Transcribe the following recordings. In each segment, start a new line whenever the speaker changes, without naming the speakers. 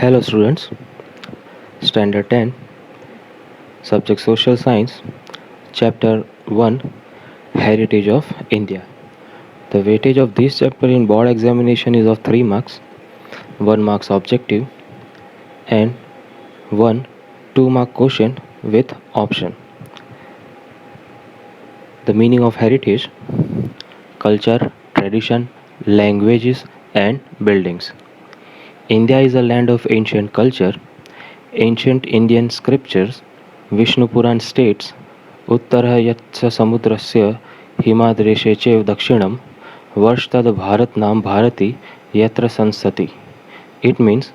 Hello students, Standard 10, Subject Social Science, Chapter 1, Heritage of India. The weightage of this chapter in board examination is of 3 marks, 1 marks objective and 1 2-mark question with option. The meaning of heritage: culture, tradition, languages and buildings. India is a land of ancient culture. Ancient Indian scriptures, Vishnu Puran states, उत्तरः यच्च समुद्रस्य हिमाद्रेशे चैव दक्षिणं वर्षतद् भारतनाम भारती यत्र संसति. It means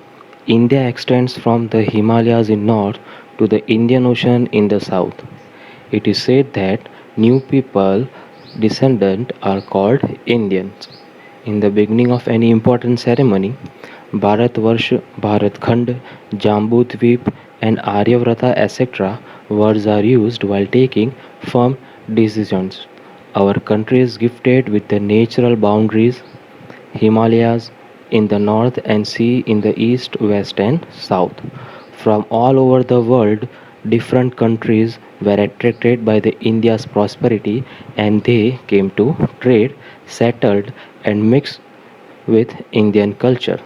India extends from the Himalayas in north to the Indian Ocean in the south. It is said that new people descendant are called Indians. In the beginning of any important ceremony, Bharatvarsh, Bharatkhand, Jambudvip, and Aryavrata etc. words are used while taking firm decisions. Our country is gifted with the natural boundaries: Himalayas in the north and sea in the east, west, and south. From all over the world, different countries were attracted by the India's prosperity and they came to trade, settled, and mixed with Indian culture.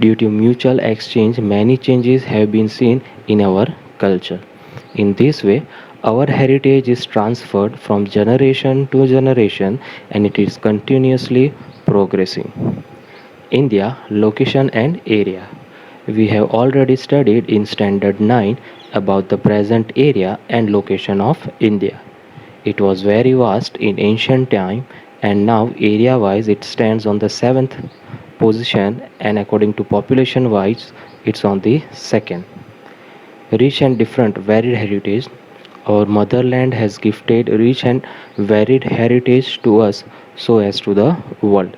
Due to mutual exchange, many changes have been seen in our culture. In this way, our heritage is transferred from generation to generation and it is continuously progressing. India, location and area. We have already studied in Standard 9 about the present area and location of India. It was very vast in ancient time and now area wise it stands on the 7th position and according to population wise it's on the second. Rich and different varied heritage. Our motherland has gifted rich and varied heritage to us so as to the world.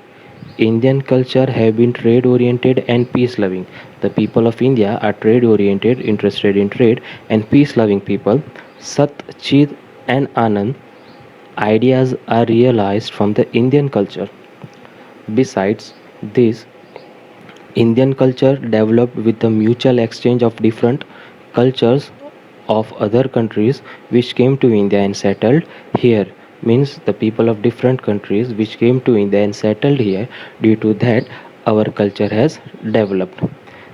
Indian culture have been trade oriented and peace loving. The people of India are trade oriented, interested in trade and peace loving people. Sat, Chid and Anand ideas are realized from the Indian culture. Besides this, Indian culture developed with the mutual exchange of different cultures of other countries which came to India and settled here. Means the people of different countries which came to India and settled here, due to that our culture has developed.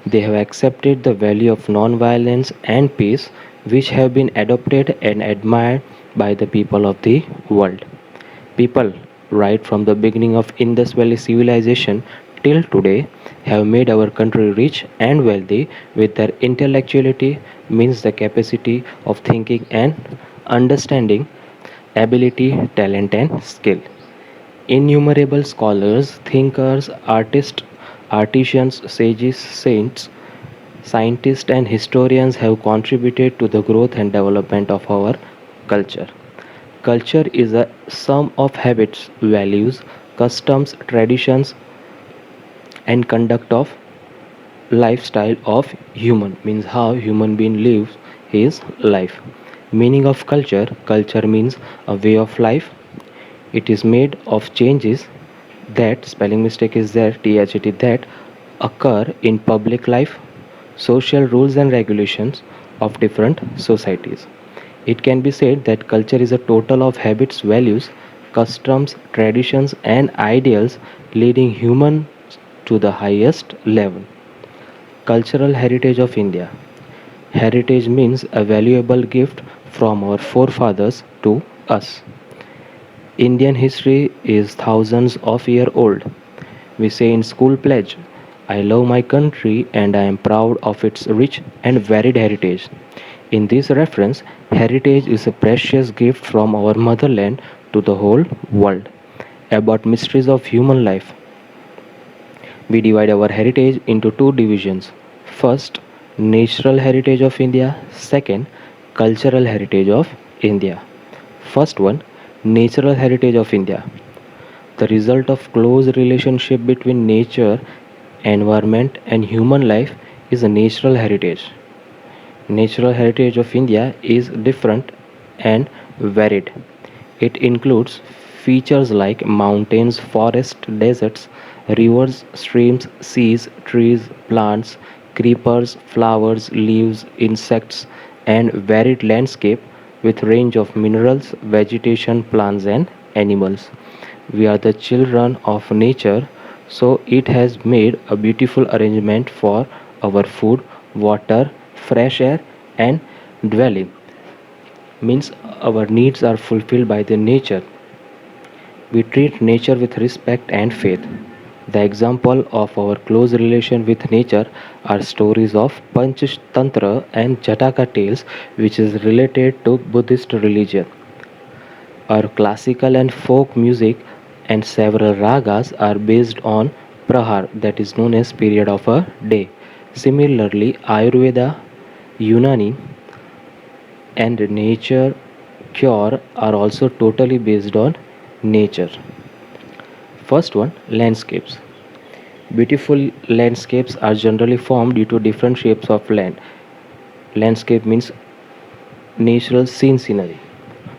They have accepted the value of non-violence and peace which have been adopted and admired by the people of the world. People, right from the beginning of Indus Valley civilization till today, have made our country rich and wealthy with their intellectuality, means the capacity of thinking and understanding, ability, talent, and skill. Innumerable scholars, thinkers, artists, artisans, sages, saints, scientists, and historians have contributed to the growth and development of our culture. Culture is a sum of habits, values, customs, traditions, and conduct of lifestyle of human, means how human being lives his life. Meaning of culture: culture means a way of life. It is made of changes that, spelling mistake is there, THET, that occur in public life, social rules and regulations of different societies. It can be said that culture is a total of habits, values, customs, traditions, and ideals leading humans to the highest level. Cultural heritage of India. Heritage means a valuable gift from our forefathers to us. Indian history is thousands of years old. We say in school pledge, I love my country and I am proud of its rich and varied heritage. In this reference, heritage is a precious gift from our motherland to the whole world. About mysteries of human life, we divide our heritage into two divisions. First, natural heritage of India. Second, cultural heritage of India. First one, natural heritage of India. The result of close relationship between nature, environment and human life is a natural heritage. Natural heritage of India is different and varied. It includes features like mountains, forests, deserts, rivers, streams, seas, trees, plants, creepers, flowers, leaves, insects, and varied landscape with range of minerals, vegetation, plants, and animals. We are the children of nature, so it has made a beautiful arrangement for our food, water, fresh air, and dwelling. Means our needs are fulfilled by the nature. We treat nature with respect and faith. The example of our close relation with nature are stories of Panchtantra and Jataka tales, which is related to Buddhist religion. Our classical and folk music and several ragas are based on prahar, that is known as period of a day. Similarly, Ayurveda, Unani, and nature cure are also totally based on nature. First one, landscapes. Beautiful landscapes are generally formed due to different shapes of land. Landscape means natural scene scenery.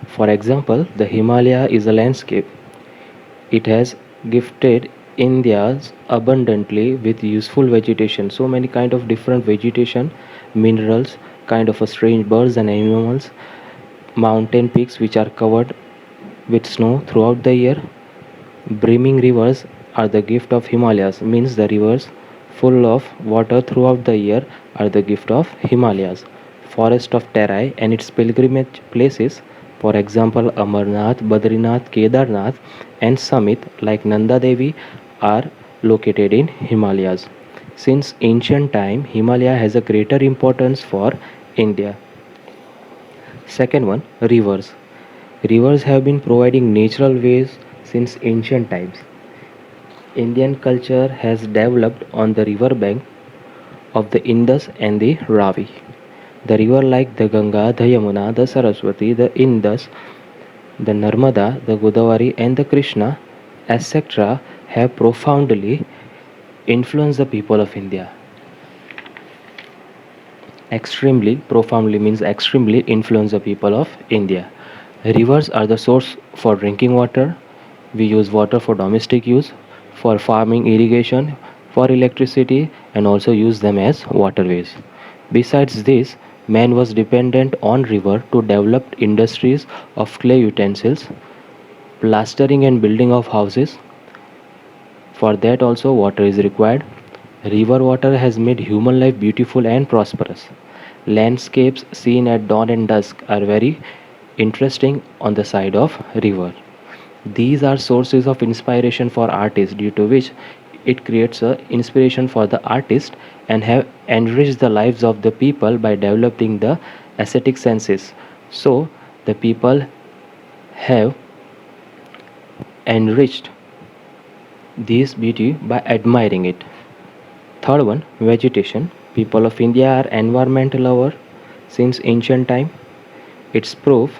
For example, the Himalaya is a landscape. It has gifted India abundantly with useful vegetation. So many kind of different vegetation, minerals, kind of a strange birds and animals, mountain peaks which are covered with snow throughout the year. Brimming rivers are the gift of Himalayas, means the rivers full of water throughout the year are the gift of Himalayas. Forest of Terai and its pilgrimage places, for example Amarnath, Badrinath, Kedarnath, and Summit like Nanda Devi, are located in Himalayas. Since ancient time, Himalaya has a greater importance for India. Second one, rivers. Rivers have been providing natural ways since ancient times. Indian culture has developed on the river bank of the Indus and the Ravi. The river like the Ganga, the Yamuna, the Saraswati, the Indus, the Narmada, the Godavari, and the Krishna, etc., have profoundly influenced the people of India. Extremely, profoundly means extremely influence the people of India. Rivers are the source for drinking water. We use water for domestic use, for farming, irrigation, for electricity, and also use them as waterways. Besides this, man was dependent on river to develop industries of clay utensils, plastering and building of houses. For that also water is required. River water has made human life beautiful and prosperous. Landscapes seen at dawn and dusk are very interesting on the side of river. These are sources of inspiration for artists, due to which it creates a inspiration for the artist and have enriched the lives of the people by developing the aesthetic senses. So the people have enriched this beauty by admiring it. Third one, vegetation. People of India are environmental lover since ancient time. Its proof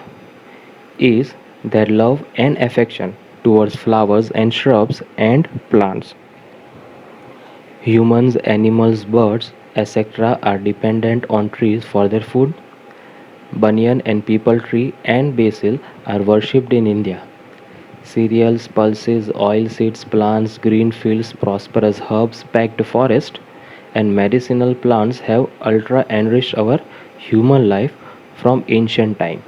is their love and affection towards flowers and shrubs and plants. Humans, animals, birds, etc. are dependent on trees for their food. Banyan and peepal tree and basil are worshipped in India. Cereals, pulses, oil seeds, plants, green fields, prosperous herbs, packed forest, and medicinal plants have ultra enriched our human life from ancient time.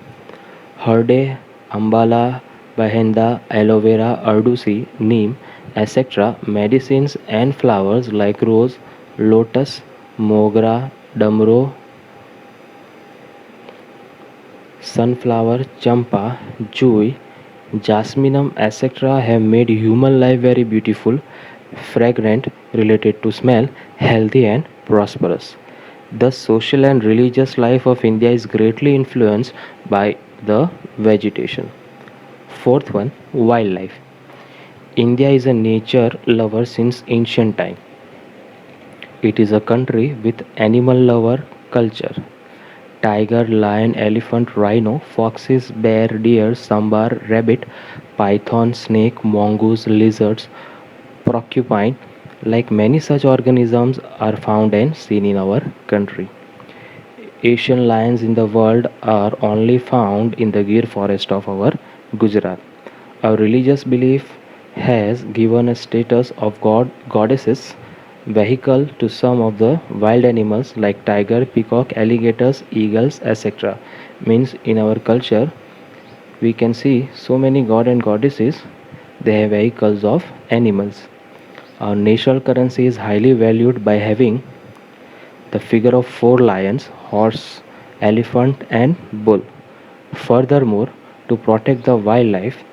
Herde, Ambala, Bahenda, aloe vera, ardusi, neem, etc. medicines and flowers like rose, lotus, mogra, damro, sunflower, champa, jui, jasminum, etc. have made human life very beautiful, fragrant, related to smell, healthy and prosperous. The social and religious life of India is greatly influenced by the vegetation. Fourth one, wildlife. India is a nature lover since ancient time. It is a country with animal lover culture. Tiger, lion, elephant, rhino, foxes, bear, deer, sambar, rabbit, python, snake, mongoose, lizards, porcupine, like many such organisms are found and seen in our country. Asian lions in the world are only found in the Gir forest of our Gujarat. Our religious belief has given a status of god goddesses vehicle to some of the wild animals like tiger, peacock, alligators, eagles, etc. Means in our culture we can see so many god and goddesses, they have vehicles of animals. Our national currency is highly valued by having the figure of four lions, horse, elephant, and bull. Furthermore, to protect the wildlife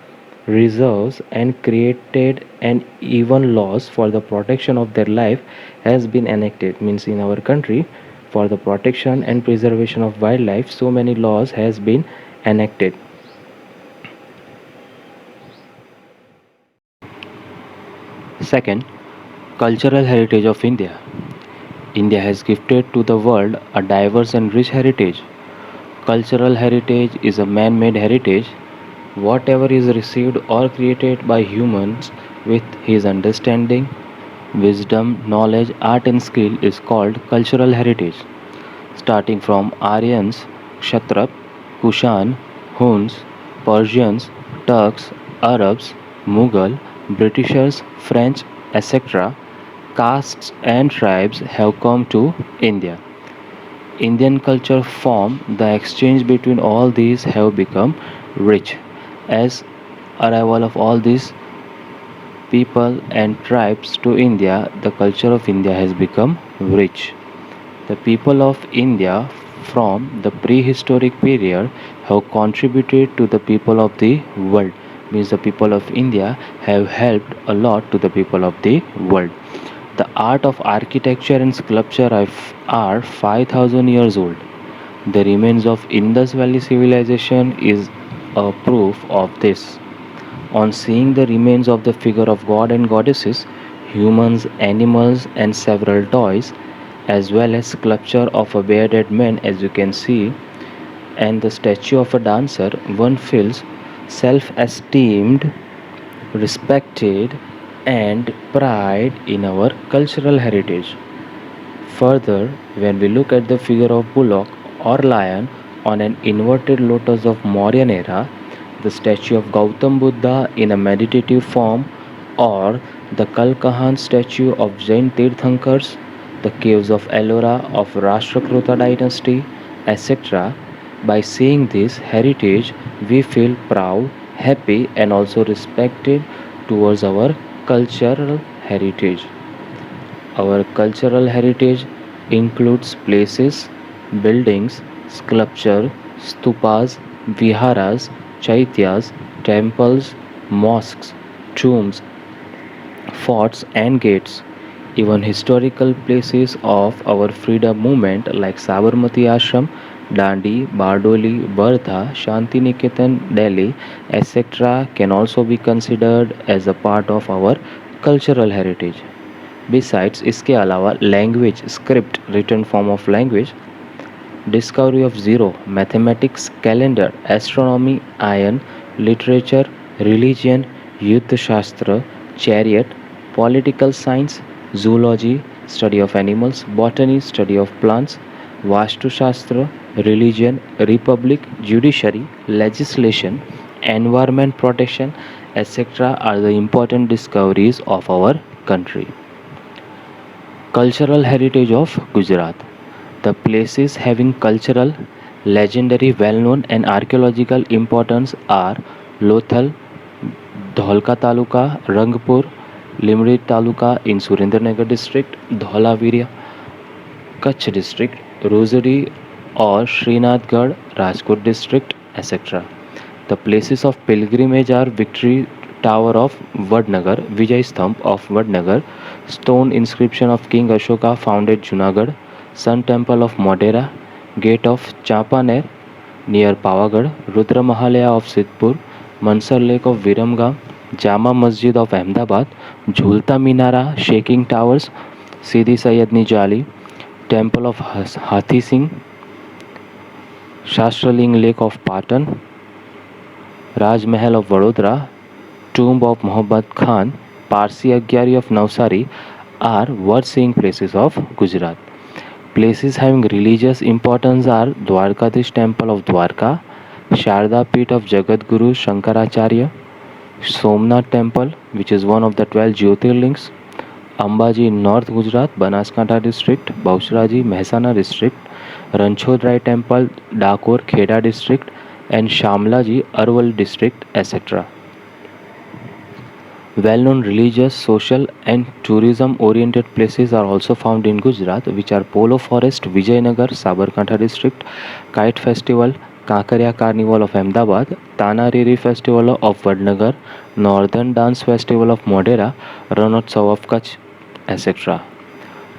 reserves and created and even laws for the protection of their life has been enacted. Means in our country, for the protection and preservation of wildlife, so many laws has been enacted. Second, cultural heritage of India. India has gifted to the world a diverse and rich heritage. Cultural heritage is a man made heritage. Whatever is received or created by humans with his understanding, wisdom, knowledge, art, and skill is called cultural heritage. Starting from Aryans, Kshatrap, Kushan, Huns, Persians, Turks, Arabs, Mughal, Britishers, French, etc., castes and tribes have come to India. Indian culture form the exchange between all these have become rich. As arrival of all these people and tribes to India, the culture of India has become rich. The people of India from the prehistoric period have contributed to the people of the world. Means the people of India have helped a lot to the people of the world. The art of architecture and sculpture are 5000 years old. The remains of Indus Valley civilization is a proof of this. On seeing the remains of the figure of god and goddesses, humans, animals, and several toys, as well as sculpture of a bearded man, as you can see, and the statue of a dancer, one feels self esteemed, respected, and pride in our cultural heritage. Further, when we look at the figure of bullock or lion on an inverted lotus of Mauryan era, the statue of Gautam Buddha in a meditative form, or the Kalkahan statue of Jain Tirthankars, the caves of Ellora of Rashtrakuta dynasty, etc. By seeing this heritage, we feel proud, happy, and also respected towards our cultural heritage. Our cultural heritage includes places, buildings, sculpture, stupas, viharas, chaityas, temples, mosques, tombs, forts, and gates. Even historical places of our freedom movement like Sabarmati Ashram, Dandi, Bardoli, Bardha, Shantiniketan, Delhi, etc., can also be considered as a part of our cultural heritage. Besides इसके अलावा language script return form of language discovery of zero mathematics calendar astronomy ion literature religion युद्धशास्त्र chariot political science zoology study of animals botany study of plants वास्तुशास्त्र religion republic judiciary legislation environment protection etc are the important discoveries of our country. Cultural heritage of Gujarat. The places having cultural, legendary, well known, and archaeological importance are Lothal, Dholka Taluka, Rangpur, Limri Taluka in Surendranagar district, Dholavirya, Kutch district, Rosary or Srinathgarh, Rajkot district, etc. The places of pilgrimage are Victory Tower of Vadnagar, Vijay Sthamp of Vadnagar, stone inscription of King Ashoka founded Junagadh, Sun Temple of Modera, Gate of Champaner near Pavagadh, Rudra Mahalaya of Sidhpur, Mansar Lake of Viramgam, Jama Masjid of Ahmedabad, Jhulta Minara, Shaking Towers, Sidi Sayyadni Jali, Temple of Hathi Singh, Shastraling Lake of Patan, Raj Mahal of Vadodara, Tomb of Muhammad Khan, Parsi Agyari of Navsari are worth seeing places of Gujarat. Places having religious importance are Dwarkadish Temple of Dwarka, Sharda Peeth of Jagadguru Shankaracharya, Somnath Temple, which is one of the 12 Jyotirlings, Ambaji north Gujarat Banaskantha district, Bahucharaji Mehsana district, Ranchhodrai temple Dakor Kheda district and Shamlaji Arwal district etc. Well-known religious, social and tourism-oriented places are also found in Gujarat, which are Polo Forest, Vijayanagar, Sabarkantha district, Kite Festival, Kankaria Carnival of Ahmedabad, Tanariri Festival of Vadnagar, Northern Dance Festival of Modera, Ranotsav of Kutch, etc.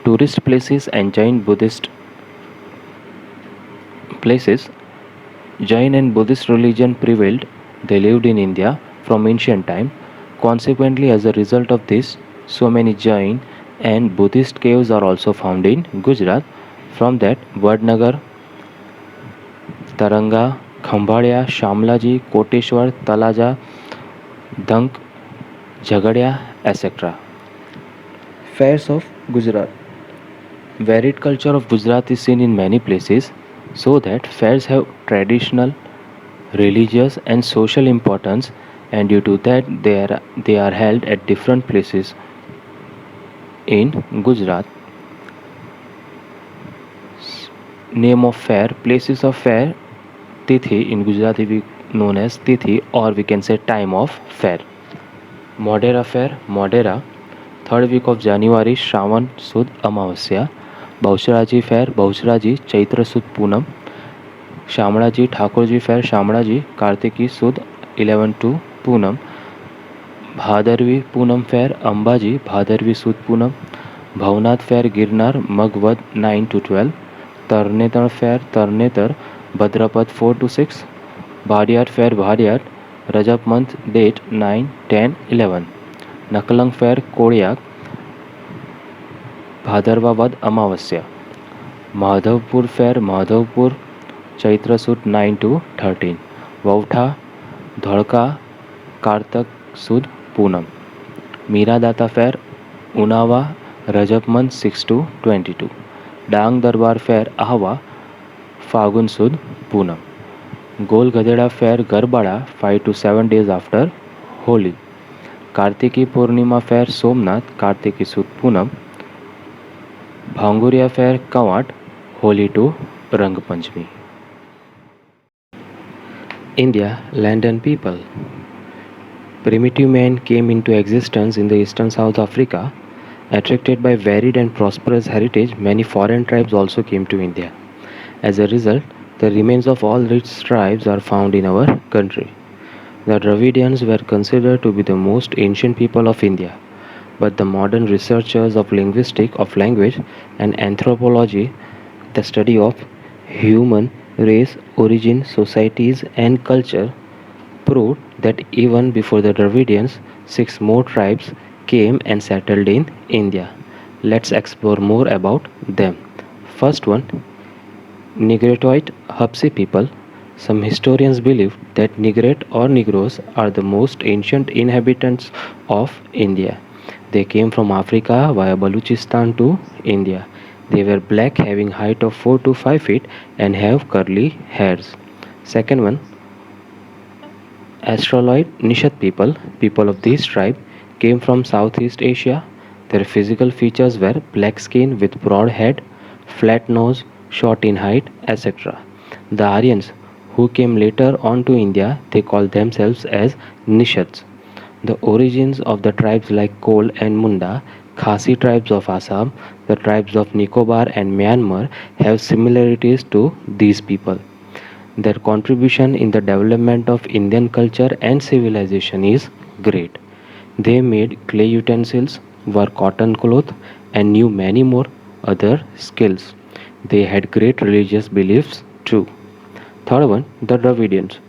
Tourist places and Jain Buddhist places. Jain and Buddhist religion prevailed. They lived in India from ancient time. Consequently, as a result of this, so many Jain and Buddhist caves are also found in Gujarat. From that, Vadnagar, Taranga, Khambhalia, Shamlaji, Koteshwar, Talaja, Dank, Jhagadia, etc. Fairs of Gujarat. Varied culture of Gujarat is seen in many places, so that fairs have traditional, religious, and social importance, and due to that, they are held at different places in Gujarat. Name of fair, places of fair, Tithi in Gujarati we known as Tithi, or we can say time of fair. Modera fair, Modera, third week of January, Shravan Sud Amavasya. Baucharaji fair, Baucharaji, Chaitra Sud Poonam. Shamlaji Thakurji fair, Shamlaji, Kartiki Sud 11 to Poonam. Bhadarvi Poonam fair, Ambaji, Bhadarvi Sud Poonam. Bhavnath fair, Girnar, Magwad 9 to 12. Tarnetar fair, Tarnetar, Bhadrapad 4 to 6. Bhadiyat fair, Bhadiyat, Rajab month date 9, 10, 11. Nakalang fair, Kodiak, Bhadarwavad Amavasya. Madhavpur fair, Madhavpur, Chaitra Sud 9 to 13. Vautha, Dhalka, Kartak Sud Poonam. Meera fair, Unawa, Rajab month 6 to 22. Dang Darbar fair, Ahwa, Fagun Sud Poonam. Gol Gadeda fair, Garbada 5 to 7 days after Holi. Kartiki Purnima fair, Somnath, Kartiki Sud Poonam. Bhanguria fair, Kavat, Holi to Rang Panchami. India, land and people. Primitive man came into existence in the eastern South Africa. Attracted by varied and prosperous heritage, many foreign tribes also came to India. As a result, the remains of all these tribes are found in our country. The Dravidians were considered to be the most ancient people of India, but the modern researchers of linguistics of language and anthropology, the study of human race, origin, societies and culture, proved that even before the Dravidians, 6 more tribes came and settled in India. Let's explore more about them. First one, Negroid Hapsi people. Some historians believe that Negrate or Negroes are the most ancient inhabitants of India. They came from Africa via Baluchistan to India. They were black, having height of 4 to 5 feet and have curly hairs. Second one, Australoid Nishat people. People of this tribe came from Southeast Asia. Their physical features were black skin with broad head, flat nose, short in height, etc. The Aryans, who came later on to India, they called themselves as Nishats. The origins of the tribes like Kol and Munda, Khasi tribes of Assam, the tribes of Nicobar and Myanmar have similarities to these people. Their contribution in the development of Indian culture and civilization is great. They made clay utensils, wore cotton cloth, and knew many more other skills. They had great religious beliefs too. Third one, the Dravidians.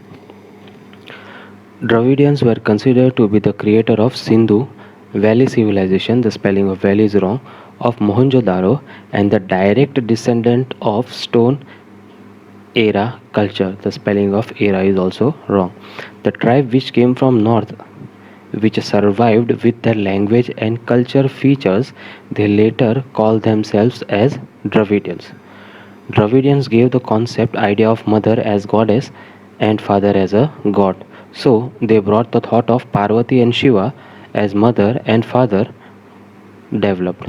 Dravidians were considered to be the creator of Sindhu Valley civilization, the spelling of valley is wrong, of Mohenjo-daro, and the direct descendant of stone era culture. The spelling of era is also wrong. The tribe which came from north, which survived with their language and culture features, they later called themselves as Dravidians. Dravidians gave the concept idea of mother as goddess and father as a god. So they brought the thought of Parvati and Shiva as mother and father developed.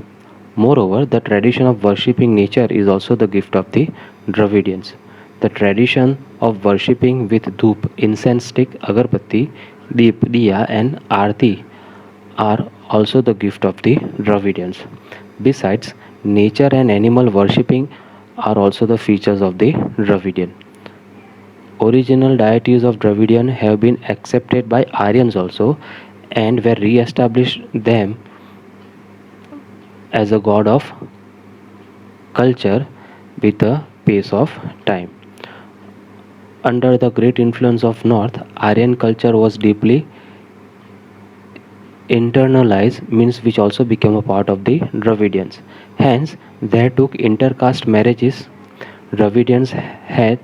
Moreover, the tradition of worshipping nature is also the gift of the Dravidians. The tradition of worshipping with dhoop, incense stick, agarbatti, deep, diya, and arti are also the gift of the Dravidians. Besides, nature and animal worshipping are also the features of the Dravidian. Original deities of Dravidian have been accepted by Aryans also and were re-established them as a god of culture with the pace of time. Under the great influence of North, Aryan culture was deeply internalized, means which also became a part of the Dravidians. Hence, they took intercaste marriages. Dravidians had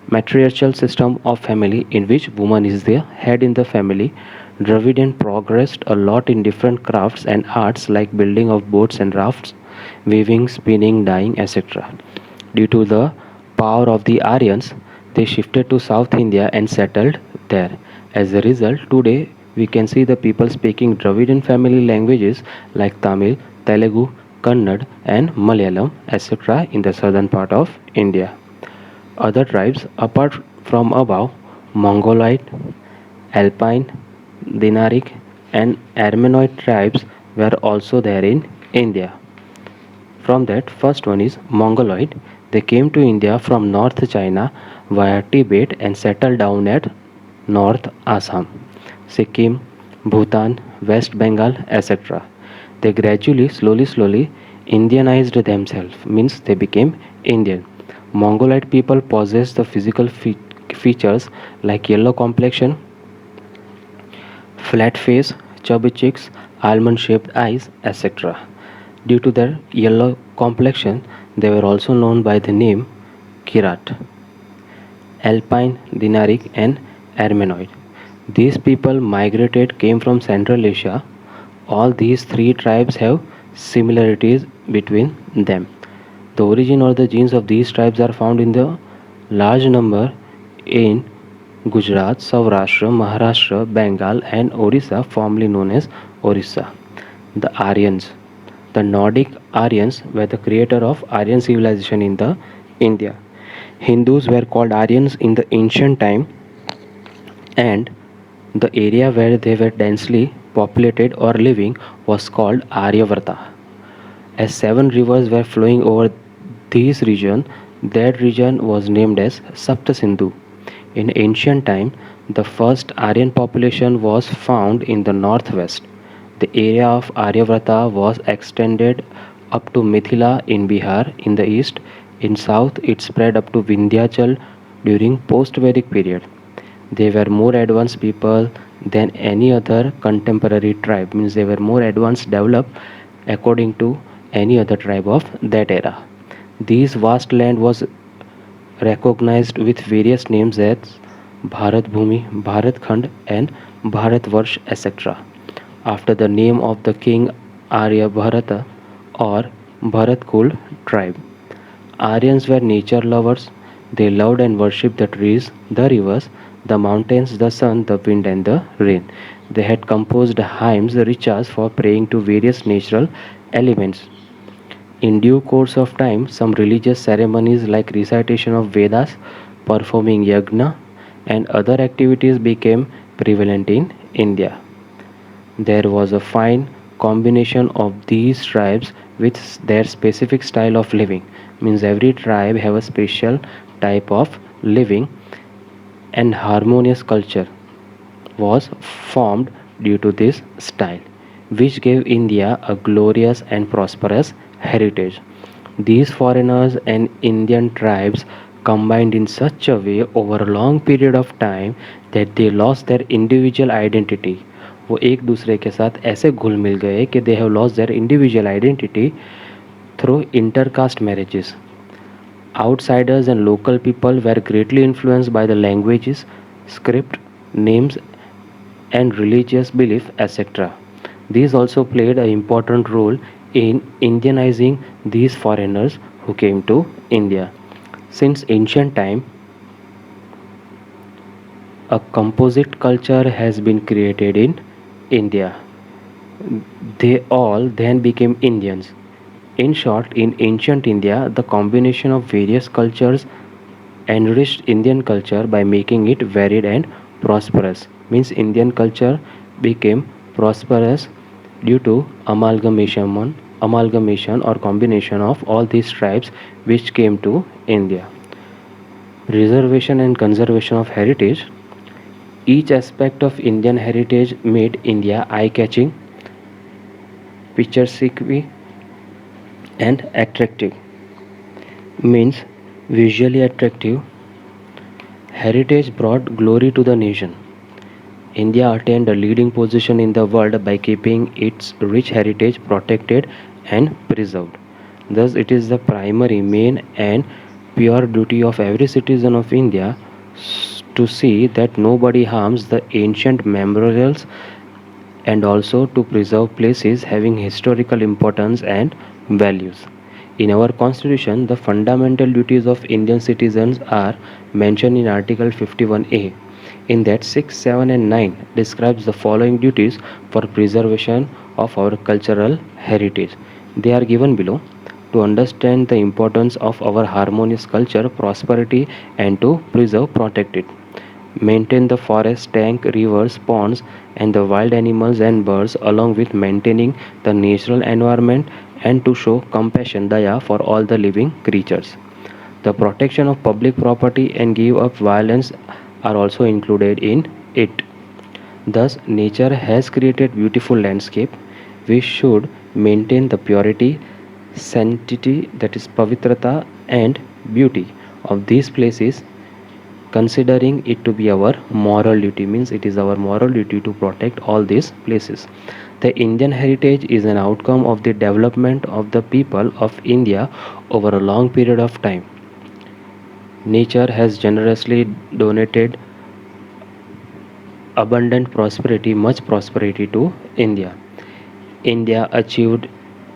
matriarchal system of family in which woman is the head in the family. Dravidian progressed a lot in different crafts and arts like building of boats and rafts, weaving, spinning, dyeing, etc. Due to the power of the Aryans, they shifted to South India and settled there. As a result, today we can see the people speaking Dravidian family languages like Tamil, Telugu, Kannada, and Malayalam, etc., in the southern part of India. Other tribes, apart from above, Mongoloid, Alpine, Dinaric, and Armenoid tribes were also there in India. From that, first one is Mongoloid. They came to India from North China via Tibet and settled down at North Assam, Sikkim, Bhutan, West Bengal, etc. They gradually, slowly Indianized themselves, means they became Indian. Mongoloid people possess the physical features like yellow complexion, flat face, chubby cheeks, almond shaped eyes, etc. Due to their yellow complexion, they were also known by the name Kirat, Alpine, Dinaric, and Armenoid. These people migrated came from Central Asia. All these three tribes have similarities between them. The origin or the genes of these tribes are found in the large number in Gujarat, Saurashtra, Maharashtra, Bengal, and Orissa, formerly known as Orissa. The Aryans. The Nordic Aryans were the creator of Aryan civilization in the India. Hindus were called Aryans in the ancient time, and the area where they were densely populated or living was called Aryavarta. As seven rivers were flowing over this region, that region was named as Sapta Sindhu. In ancient time, the first Aryan population was found in the northwest. The area of Aryavrata was extended up to Mithila in Bihar in the east. In south, it spread up to Vindhyachal during post-Vedic period. They were more advanced people than any other contemporary tribe, means they were more advanced developed according to any other tribe of that era. This vast land was recognized with various names as Bharat Bhumi, Bharat Khand, and Bharatvarsh, etc. after the name of the king Arya Bharata or Bharatkul tribe. Aryans were nature lovers. They loved and worshipped the trees, the rivers, the mountains, the sun, the wind, and the rain. They had composed hymns, richas for praying to various natural elements. In due course of time, some religious ceremonies like recitation of Vedas, performing yagna, and other activities became prevalent in India. There was a fine combination of these tribes with their specific style of living. Means every tribe have a special type of living, and harmonious culture was formed due to this style, which gave India a glorious and prosperous heritage. These foreigners and Indian tribes combined in such a way over a long period of time that they lost their individual identity. वो एक दूसरे के साथ ऐसे घुल मिल गए कि they have lost their individual identity through intercaste marriages. Outsiders and local people were greatly influenced by the languages, script, names, and religious belief, etc. These also played an important role in Indianizing these foreigners who came to India. Since ancient time, a composite culture has been created in India. They all then became Indians. In short, in ancient India, the combination of various cultures enriched Indian culture by making it varied and prosperous. Means Indian culture became prosperous due to amalgamation or combination of all these tribes which came to India. Preservation and conservation of heritage. Each aspect of Indian heritage made India eye-catching, picturesque, and attractive. Means visually attractive. Heritage brought glory to the nation. India attained a leading position in the world by keeping its rich heritage protected and preserved. Thus, it is the primary, main, and pure duty of every citizen of India to see that nobody harms the ancient memorials and also to preserve places having historical importance and values. In our constitution, the fundamental duties of Indian citizens are mentioned in Article 51A. In that 6, 7 and 9 describes the following duties for preservation of our cultural heritage. They are given below to understand the importance of our harmonious culture, prosperity and to preserve, protect it. Maintain the forest, tank, rivers, ponds, and the wild animals and birds, along with maintaining the natural environment and to show compassion, daya for all the living creatures. The protection of public property and give up violence are also included in it. Thus, nature has created beautiful landscape. We should maintain the purity, sanctity, that is pavitrata, and beauty of these places, considering it to be our moral duty. Means it is our moral duty to protect all these places. The Indian heritage is an outcome of the development of the people of India over a long period of time. Nature has generously donated abundant prosperity, much prosperity to India. India achieved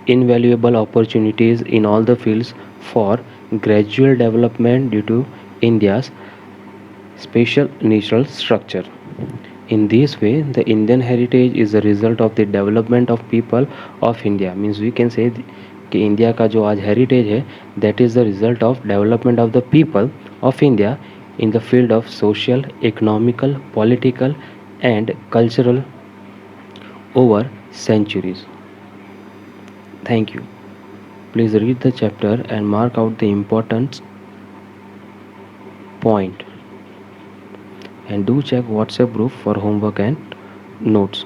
invaluable opportunities in all the fields for gradual development due to India's spatial natural structure. In this way, the Indian heritage is a result of the development of people of India. Means we can say कि India का जो आज heritage है that is the result of development of the people of India in the field of social, economical, political and cultural over centuries. Thank you. Please read the chapter and mark out the important point and do check WhatsApp group for homework and notes.